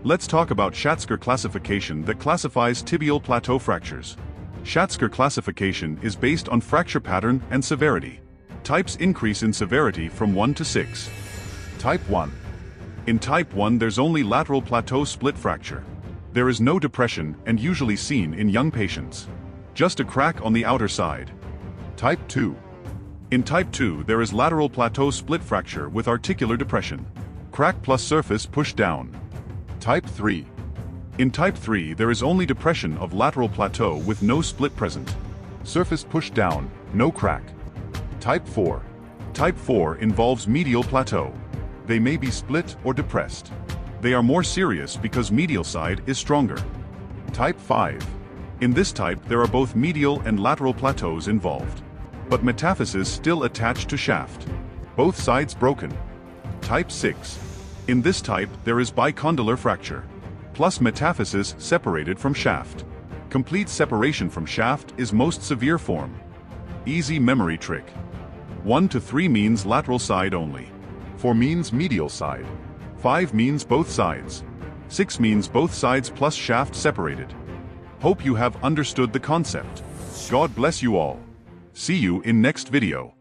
Let's talk about Schatzker classification that classifies tibial plateau fractures. Schatzker classification is based on fracture pattern and severity. Types increase in severity from 1 to 6. Type 1. In Type 1 there's only lateral plateau split fracture. There is no depression and usually seen in young patients. Just a crack on the outer side. Type 2. In Type 2 there is lateral plateau split fracture with articular depression. Crack plus surface pushed down. Type 3. In Type 3 there is only depression of lateral plateau with no split present. Surface pushed down, no crack. Type 4. Type 4 involves medial plateau. They may be split or depressed. They are more serious because medial side is stronger. Type 5. In this type there are both medial and lateral plateaus involved, but metaphysis still attached to shaft. Both sides broken. Type 6. In this type there is bicondylar fracture, plus metaphysis separated from shaft. Complete separation from shaft is most severe form. Easy memory trick. 1 to 3 means lateral side only. 4 means medial side. 5 means both sides. 6 means both sides plus shaft separated. Hope you have understood the concept. God bless you all. See you in next video.